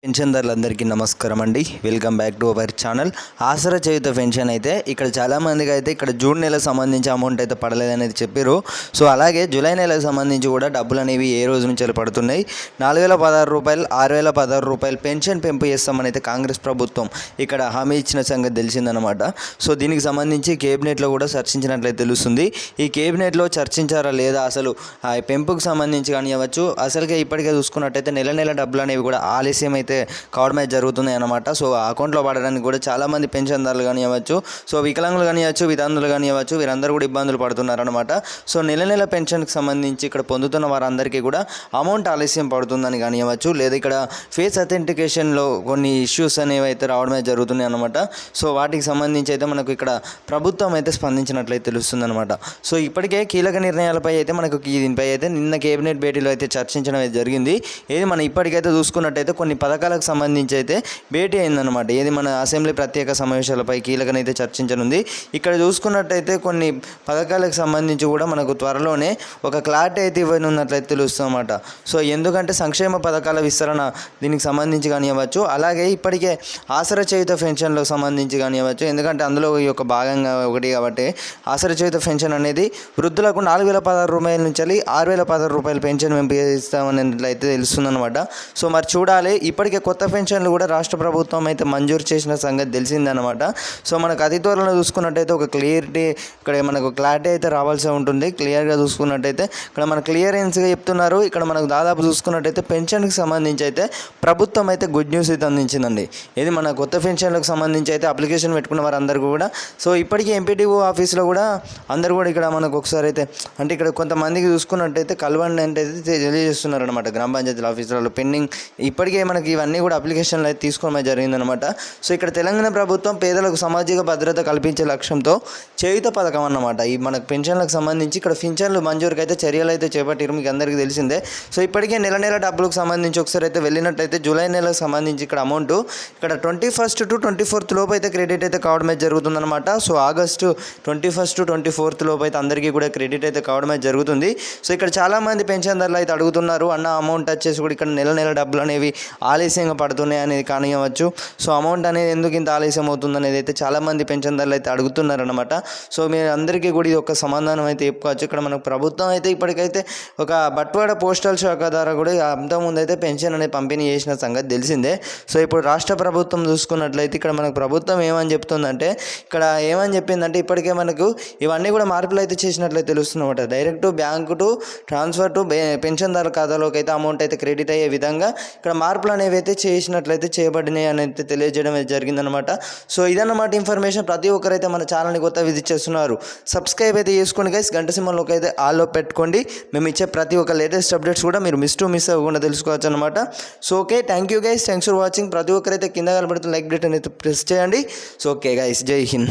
పెన్షన్దారులందరికీ నమస్కారం అండి. Welcome back to our channel. Aasara Cheyutha pension అయితే ఇక్కడ చాలామందికి అయితే ఇక్కడ జూన్ నెలకు సంబంధించి అమౌంట్ అయితే పడలేదనేది చెప్పారు. సో అలాగే జూలై నెలకు సంబంధించి కూడా డబ్బులు అనేవి ఏ రోజు నుంచి పడుతున్నాయి. 4016 రూపాయలు, 6016 రూపాయలు పెన్షన్ పెంపు చేస్తామని అయితే కాంగ్రెస్ ప్రభుత్వం ఇక్కడ హామీ ఇచ్చిన సంగతి తెలిసిందనమాట. సో దీనికి సంబంధించి కేబినెట్లో కూడా చర్చించినట్లయితే తెలుస్తుంది. ఈ కేబినెట్లో చర్చించారా లేదా, అసలు ఆ పెంపుకు సంబంధించి కానివ్వచ్చు, అసలుకే ఇప్పటికే చూసుకున్నట్టయితే నెల నెల డబ్బులు అనేవి కూడా ఆలస్యం అయితే కావడం అయితే జరుగుతున్నాయి అన్నమాట. సో అకౌంట్లో పడడానికి కూడా చాలామంది పెన్షన్దారులు కానివ్వచ్చు, సో వికలాంగులు కానివ్వచ్చు, వితంతులు కానివ్వచ్చు, వీరందరూ కూడా ఇబ్బందులు పడుతున్నారనమాట. సో నెల నెల పెన్షన్కి సంబంధించి ఇక్కడ పొందుతున్న వారందరికీ కూడా అమౌంట్ ఆలస్యం పడుతుందని కానివ్వచ్చు, లేదా ఇక్కడ ఫేస్ అథెంటికేషన్లో కొన్ని ఇష్యూస్ అనేవి అయితే రావడమే జరుగుతున్నాయి అనమాట. సో వాటికి సంబంధించి అయితే మనకు ఇక్కడ ప్రభుత్వం అయితే స్పందించినట్లయితే తెలుస్తుంది అనమాట. సో ఇప్పటికే కీలక నిర్ణయాలపై అయితే మనకు దీనిపై అయితే నిన్న కేబినెట్ భేటీలో అయితే చర్చించడం అయితే జరిగింది. ఏది మనం ఇప్పటికైతే చూసుకున్నట్టయితే కొన్ని పథకాలకు సంబంధించి అయితే భేటీ అయిందనమాట. ఏది మన అసెంబ్లీ ప్రత్యేక సమావేశాలపై కీలకనైతే చర్చించనుంది. ఇక్కడ చూసుకున్నట్టయితే కొన్ని పథకాలకు సంబంధించి కూడా మనకు త్వరలోనే ఒక క్లారిటీ అయితే ఇవ్వనున్నట్లయితే తెలుస్తుంది అన్నమాట. సో ఎందుకంటే సంక్షేమ పథకాల విస్తరణ దీనికి సంబంధించి కానివ్వచ్చు, అలాగే ఇప్పటికే ఆసరా చేయుత పెన్షన్లకు సంబంధించి కానివ్వచ్చు, ఎందుకంటే అందులో ఈ యొక్క భాగంగా ఒకటి కాబట్టి ఆసరా చేయుత పెన్షన్ అనేది వృద్ధులకు 4016 రూపాయల నుంచి 6016 రూపాయల పెన్షన్ మేము ఇస్తామన్నట్లయితే తెలుస్తుందన్నమాట. సో మరి చూడాలి. ఇప్పటికే కొత్త పెన్షన్లు కూడా రాష్ట్ర ప్రభుత్వం అయితే మంజూరు చేసిన సంగతి తెలిసిందనమాట. సో మనకు అతి త్వరలో చూసుకున్నట్టయితే ఒక ఇక్కడ మనకు క్లారిటీ అయితే రావాల్సి ఉంటుంది. క్లియర్గా చూసుకున్నట్టయితే ఇక్కడ మన క్లియరెన్స్గా చెప్తున్నారు. ఇక్కడ మనకు దాదాపు చూసుకున్నట్టయితే పెన్షన్కి సంబంధించి అయితే ప్రభుత్వం అయితే గుడ్ న్యూస్ అయితే అందించిందండి. ఇది మన కొత్త పెన్షన్లకు సంబంధించి అయితే అప్లికేషన్ పెట్టుకున్న వారందరికీ కూడా సో ఇప్పటికీ ఎంపీటీఓ ఆఫీస్లో కూడా అందరూ కూడా ఇక్కడ మనకు ఒకసారి అయితే అంటే ఇక్కడ కొంతమందికి చూసుకున్నట్టయితే కలవండి అంటే తెలియజేస్తున్నారు అనమాట. గ్రామ పంచాయతీల ఆఫీసులలో పెండింగ్ ఇప్పటికే మనకి ఇవన్నీ కూడా అప్లికేషన్లు అయితే తీసుకోవడం జరిగిందనమాట. సో ఇక్కడ తెలంగాణ ప్రభుత్వం పేదలకు సామాజిక భద్రత కల్పించే లక్ష్యంతో చేయుత పథకం అన్నమాట. ఈ మనకు పెన్షన్లకు సంబంధించి ఇక్కడ పెన్షన్లు మంజూరుకి అయితే చర్యలు అయితే చేపట్టారు, మీకు అందరికీ తెలిసిందే. సో ఇప్పటికే నెల నెల డబ్బులకు సంబంధించి ఒకసారి అయితే వెళ్ళినట్టయితే జూలై నెలకు సంబంధించి ఇక్కడ అమౌంట్ ఇక్కడ 21st to 24th లోపు అయితే క్రెడిట్ అయితే కావడం అయితే జరుగుతుందన్నమాట. So August 21st to 24th లోపు అయితే అందరికీ కూడా క్రెడిట్ అయితే కావడం అయితే జరుగుతుంది. సో ఇక్కడ చాలామంది పెన్షన్దారులు అయితే అడుగుతున్నారు, అన్న అమౌంట్ వచ్చేసి కూడా ఇక్కడ నెల నెల డబ్బులు అనేవి ఆలస్యంగా పడుతున్నాయి అనేది కానివ్వచ్చు. సో అమౌంట్ అనేది ఎందుకు ఇంత ఆలస్యం అవుతుంది అనేది అయితే చాలామంది పెన్షన్దారులు అయితే అడుగుతున్నారనమాట. సో మీరు అందరికీ కూడా ఇది ఒక సమాధానం అయితే చెప్పుకోవచ్చు. ఇక్కడ మనకు ప్రభుత్వం అయితే ఇప్పటికైతే ఒక బట్వాడ పోస్టల్ శాఖ ద్వారా కూడా అంతకుముందు అయితే పెన్షన్ అనేది పంపిణీ చేసిన సంగతి తెలిసిందే. సో ఇప్పుడు రాష్ట్ర ప్రభుత్వం చూసుకున్నట్లయితే ఇక్కడ మనకు ప్రభుత్వం ఏమని చెప్తుందంటే ఇక్కడ ఏమని చెప్పిందంటే ఇప్పటికే మనకు ఇవన్నీ కూడా మార్పులు అయితే చేసినట్లయితే తెలుస్తుందన్నమాట. Direct bank to transfer to పెన్షన్దారుల ఖాతాలోకి అయితే అమౌంట్ అయితే క్రెడిట్ అయ్యే విధంగా ఇక్కడ మార్పులు అనేవి అయితే చేసినట్లయితే చేయబడినాయి అని అయితే తెలియజేయడం అయితే జరిగిందనమాట. సో ఇదన్నమాట ఇన్ఫర్మేషన్. ప్రతి ఒక్కరైతే మన ఛానల్ని కొత్త విజిట్ చేస్తున్నారు, సబ్స్క్రైబ్ అయితే చేసుకోండి గైస్. గంట సింబల్లోకి అయితే ఆల్లో పెట్టుకోండి. మేము ఇచ్చే ప్రతి ఒక్క లేటెస్ట్ అప్డేట్స్ కూడా మీరు మిస్ అవ్వకుండా తెలుసుకోవచ్చు అనమాట. So okay, thank you guys, thanks for watching. ప్రతి ఒక్కరైతే కింద కనబడుతున్న లైక్ బటన్ అయితే ప్రెస్ చేయండి. సో ఓకే గైస్, జై హింద్.